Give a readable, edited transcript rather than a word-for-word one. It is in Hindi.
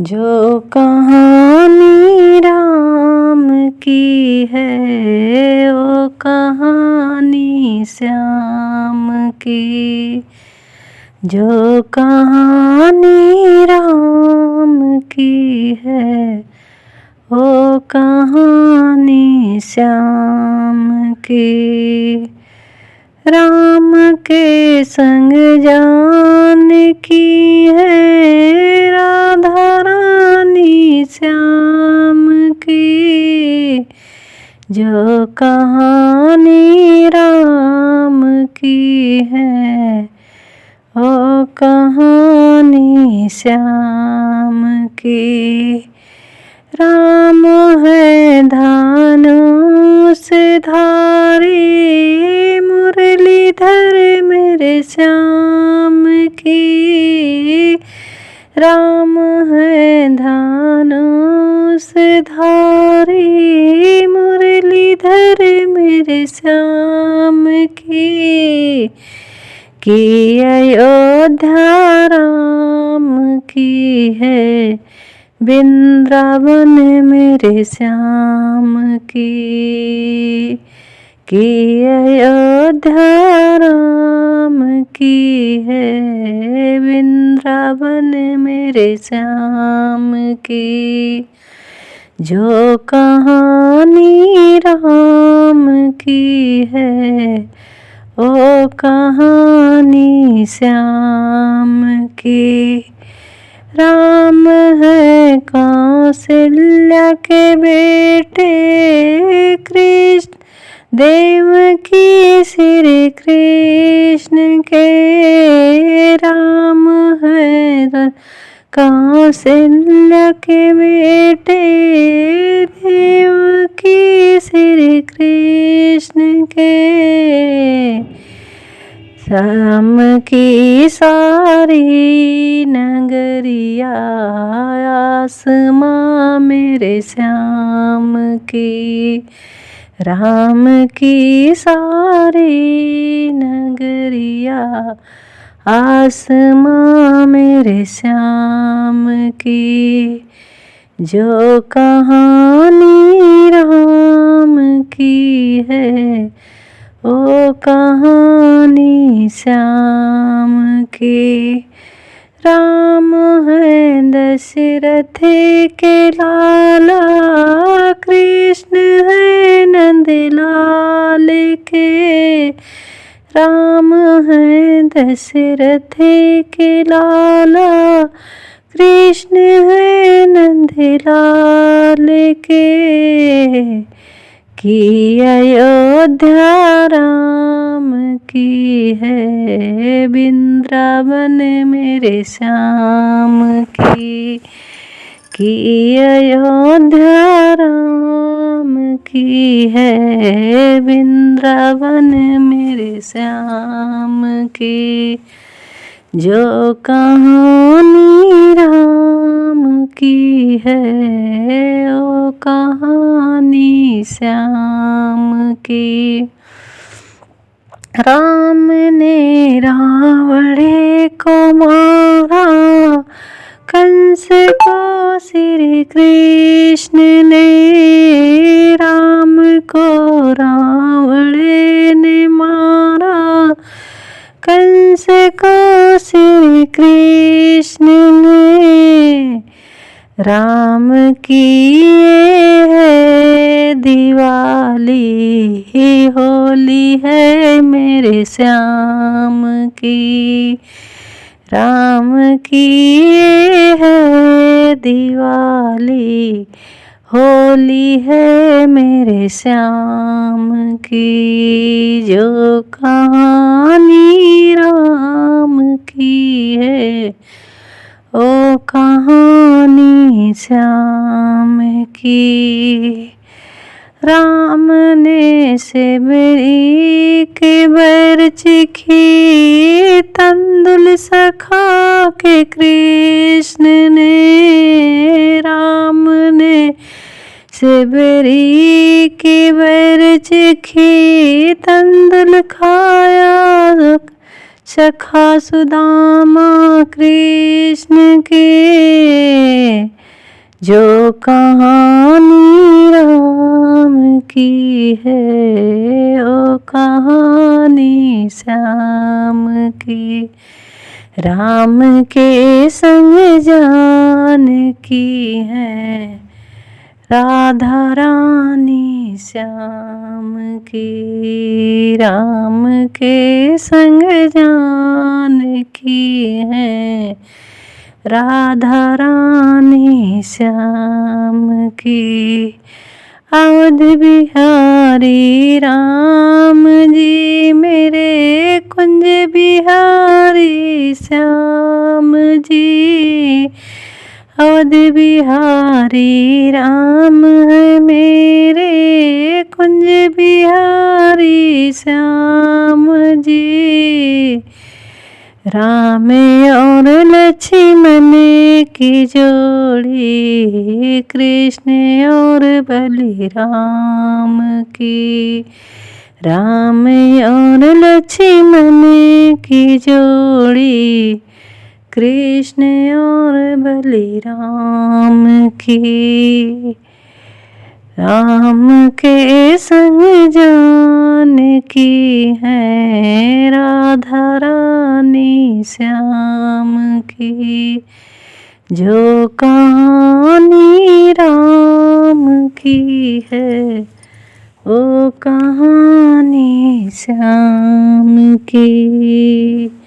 जो कहानी राम की है वो कहानी श्याम की। जो कहानी राम की है वो कहानी श्याम की। राम के संग जान की है राधा रानी श्याम की। जो कहानी राम की है वो कहानी श्याम की। राम है धानुष धारी मुरलीधर मेरे श्याम की। राम है धानुष धारी मुरलीधर मेरे श्याम की अयोध्या राम की है वृंदावन मेरे श्याम की अयोध्या राम की है वृंदावन मेरे श्याम की। जो कहानी राम की है वो कहानी श्याम की। राम है कौशल्या के बेटे कृष्ण देवकी श्री कृष्ण के। राम है कौशल्या के बेटे देवकी श्री कृष्ण के। श्याम की सारी नगरिया आसमां मेरे श्याम की। राम की सारी नगरिया आसमां मेरे श्याम की। जो कहानी राम की है वो कहानी श्याम की। राम है दशरथ के लाला कृष्ण है नंदलाल के। राम है दशरथ के लाला कृष्ण है नंदलाल के। की अयोध्या राम की है वृंदावन मेरे श्याम की अयोध्या राम की है वृंदावन मेरे श्याम की। जो कहानी राम की है वो कहानी श्याम की। राम ने रावण को मारा कंस को श्री कृष्ण ने। राम को रावण ने मारा कंस को श्री कृष्ण ने। राम की है दिवाली होली है मेरे श्याम की। राम की है दिवाली होली है मेरे श्याम की। जो कहानी राम की है ओ कहानी श्याम की। राम ने सेवरी के बर चिखी तंदुल सखा के कृष्ण ने। राम ने सेवरी के बर चिखी तंदुल खाया सखा सुदामा कृष्ण के। जो कहानी राम की है ओ कहानी श्याम की। राम के संग जानकी है राधा रानी श्याम की। राम के संग जानकी है राधा रानी श्याम की। अवध बिहारी राम जी मेरे कुंज बिहारी श्याम जी। अवध बिहारी राम है मेरे कुंज बिहारी श्याम जी। राम और लक्ष्मण की जोड़ी कृष्ण और बलिराम की। राम और लक्ष्मण की जोड़ी कृष्ण और बलिराम की। राम के संग जानकी है राधा रानी श्याम की। जो कहानी राम की है वो कहानी श्याम की।